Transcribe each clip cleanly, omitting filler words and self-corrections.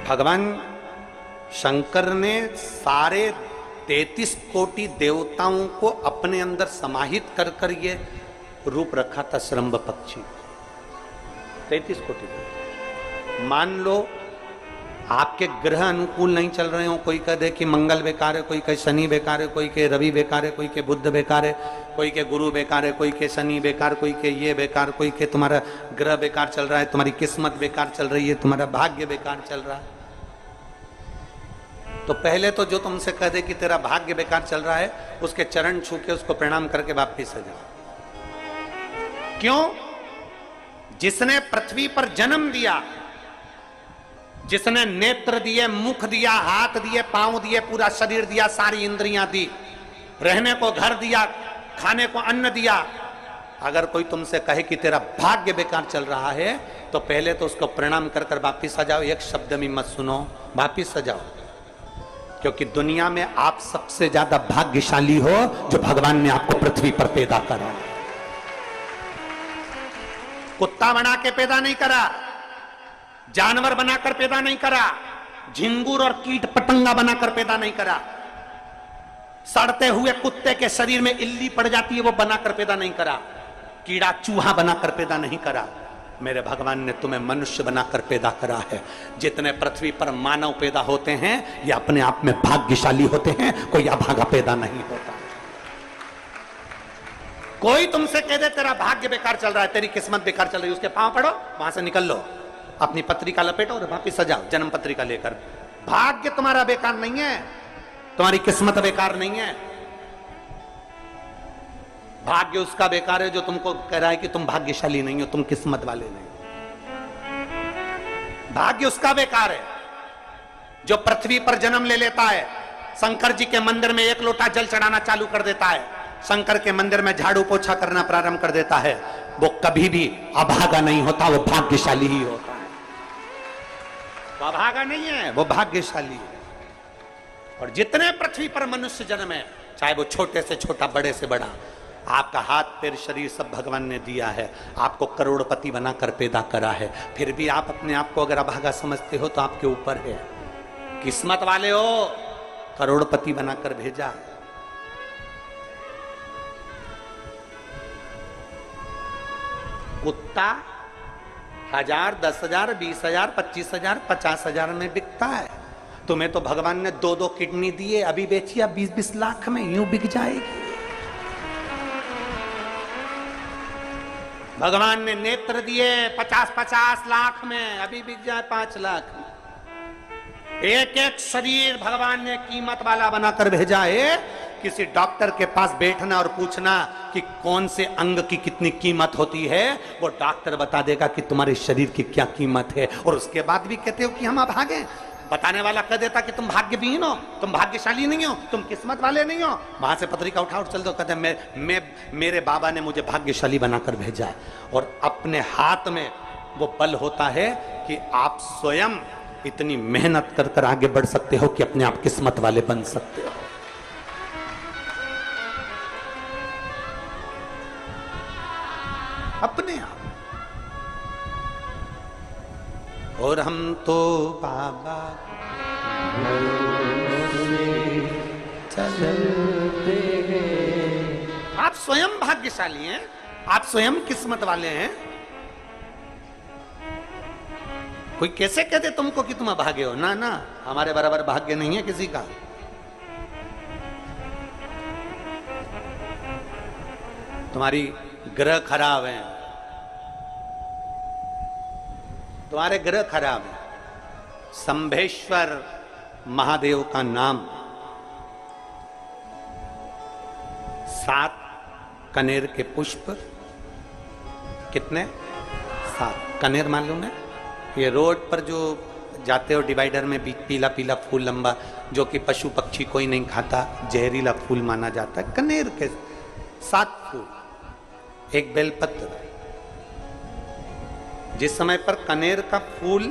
भगवान शंकर ने सारे 33 कोटि देवताओं को अपने अंदर समाहित कर कर ये रूप रखा था श्रम्भ पक्षी। 33 कोटि। मान लो आपके ग्रह अनुकूल नहीं चल रहे हो, कोई कह दे कि मंगल बेकार है, कोई कहे शनि बेकार है, कोई कहे रवि बेकार है, कोई के बुध बेकार है, कोई के गुरु बेकार है, कोई के शनि बेकार, कोई के ये बेकार, कोई के तुम्हारा ग्रह बेकार चल रहा है, तुम्हारी किस्मत बेकार चल रही है, तुम्हारा भाग्य बेकार चल रहा है। तो पहले तो जो तुमसे कह दे कि तेरा भाग्य बेकार चल रहा है, उसके चरण छू के उसको प्रणाम करके वापिस आ जाओ। क्यों? जिसने पृथ्वी पर जन्म दिया, जिसने नेत्र दिए, मुख दिया, हाथ दिए, पांव दिए, पूरा शरीर दिया, सारी इंद्रियां दी, रहने को घर दिया, खाने को अन्न दिया, अगर कोई तुमसे कहे कि तेरा भाग्य बेकार चल रहा है, तो पहले तो उसको प्रणाम कर कर वापिस आ जाओ। एक शब्द में मत सुनो, वापिस आ जाओ। क्योंकि दुनिया में आप सबसे ज्यादा भाग्यशाली हो जो भगवान ने आपको पृथ्वी पर पैदा करा। कुत्ता बना के पैदा नहीं करा, जानवर बनाकर पैदा नहीं करा, झिंगुर और कीट पतंगा बनाकर पैदा नहीं करा, सड़ते हुए कुत्ते के शरीर में इल्ली पड़ जाती है वो बनाकर पैदा नहीं करा, कीड़ा चूहा बनाकर पैदा नहीं करा। मेरे भगवान ने तुम्हें मनुष्य बनाकर पैदा करा है। जितने पृथ्वी पर मानव पैदा होते हैं ये अपने आप में भाग्यशाली होते हैं, कोई अभागा पैदा नहीं होता। कोई तुमसे कह दे तेरा भाग्य बेकार चल रहा है, तेरी किस्मत बेकार चल रही है, उसके पांव पड़ो, वहां से निकल लो, अपनी पत्रिका लपेटो और वापिस सजाओ जन्म पत्रिका लेकर। भाग्य तुम्हारा बेकार नहीं है, तुम्हारी किस्मत बेकार नहीं है। भाग्य उसका बेकार है जो तुमको कह रहा है कि तुम भाग्यशाली नहीं हो, तुम किस्मत वाले नहीं। भाग्य उसका बेकार है जो पृथ्वी पर जन्म ले लेता है, शंकर जी के मंदिर में 1 लोटा जल चढ़ाना चालू कर देता है, शंकर के मंदिर में झाड़ू पोछा करना प्रारंभ कर देता है, वो कभी भी अभागा नहीं होता, वो भाग्यशाली ही होता है। वो अभागा नहीं है, वो भाग्यशाली है। और जितने पृथ्वी पर मनुष्य जन्म है, चाहे वो छोटे से छोटा, बड़े से बड़ा, आपका हाथ पैर शरीर सब भगवान ने दिया है, आपको करोड़पति बनाकर पैदा करा है, फिर भी आप अपने आप को अगर अभागा समझते हो तो आपके ऊपर है। किस्मत वाले हो, करोड़पति बनाकर भेजा। कुत्ता 1000, 10,000, 20,000, 25,000, 50,000 में बिकता है। तुम्हें तो भगवान ने 2-2 किडनी दिए, अभी बेचिए 20-20 लाख में, यूं बिक जाएगी। भगवान ने नेत्र दिए 50-50 लाख में, अभी बिक जाए 5 लाख में। एक एक शरीर भगवान ने कीमत वाला बनाकर भेजा है। किसी डॉक्टर के पास बैठना और पूछना कि कौन से अंग की कितनी कीमत होती है, वो डॉक्टर बता देगा कि तुम्हारे शरीर की क्या कीमत है। और उसके बाद भी कहते हो कि हम अभागे। बताने वाला कह देता कि तुम भाग्यहीन हो, तुम भाग्यशाली नहीं हो, तुम किस्मत वाले नहीं हो। वहां से पत्रिका उठा चल दो, कहते मेरे बाबा ने मुझे भाग्यशाली बनाकर भेजा है। और अपने हाथ में वो बल होता है कि आप स्वयं इतनी मेहनत कर कर आगे बढ़ सकते हो कि अपने आप किस्मत वाले बन सकते हो। अपने आप। और हम तो बाबा चलते हैं। आप स्वयं भाग्यशाली हैं, आप स्वयं किस्मत वाले हैं। कोई कैसे कहते तुमको कि तुम अभागे हो? ना ना, हमारे बराबर भाग्य नहीं है किसी का। तुम्हारी ग्रह खराब है, तुम्हारे ग्रह खराब है। शंभेश्वर महादेव का नाम 7 कनेर के पुष्प, कितने? 7 कनेर मालूम है? ये रोड पर जो जाते हो डिवाइडर में पीला पीला फूल लंबा, जो कि पशु पक्षी कोई नहीं खाता, जहरीला फूल माना जाता है। कनेर के 7 फूल, एक बेलपत्र। जिस समय पर कनेर का फूल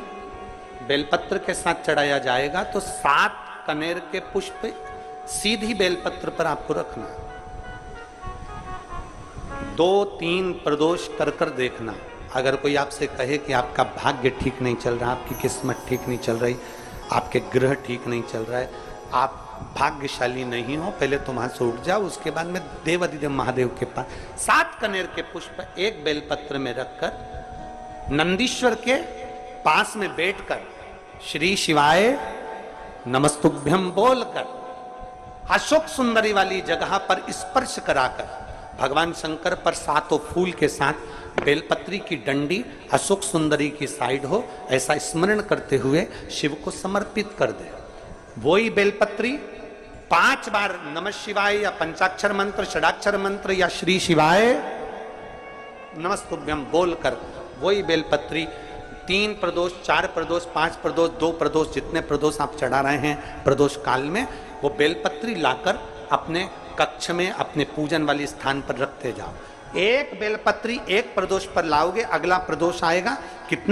बेलपत्र के साथ चढ़ाया जाएगा तो 7 कनेर के पुष्प सीधी बेलपत्र पर आपको रखना। 2-3 प्रदोष कर कर देखना। अगर कोई आपसे कहे कि आपका भाग्य ठीक नहीं चल रहा, आपकी किस्मत ठीक नहीं चल रही, आपके ग्रह ठीक नहीं चल रहा है, आप भाग्यशाली नहीं हो, पहले तुम वहां से उठ जाओ। उसके बाद में देवाधिदेव महादेव के पास 7 कनेर के पुष्प एक बेलपत्र में रखकर नंदीश्वर के पास में बैठकर श्री शिवाय नमस्तुभ्यम बोलकर अशोक सुंदरी वाली जगह पर स्पर्श कराकर भगवान शंकर पर 7 फूल के साथ बेलपत्री की डंडी अशोक सुंदरी की साइड हो, ऐसा स्मरण करते हुए शिव को समर्पित कर दे। वही बेलपत्री 5 बार नमः शिवाय या पंचाक्षर मंत्र, षडाक्षर मंत्र या श्री शिवाय नमस्तुभ्यम बोलकर वही बेलपत्री 3 प्रदोष, 4 प्रदोष, 5 प्रदोष, 2 प्रदोष, जितने प्रदोष आप चढ़ा रहे हैं प्रदोष काल में, वो बेलपत्री लाकर अपने कक्ष में अपने पूजन वाले स्थान पर रखते जाओ। एक बेलपत्री एक प्रदोष पर लाओगे, अगला प्रदोष आएगा, कितना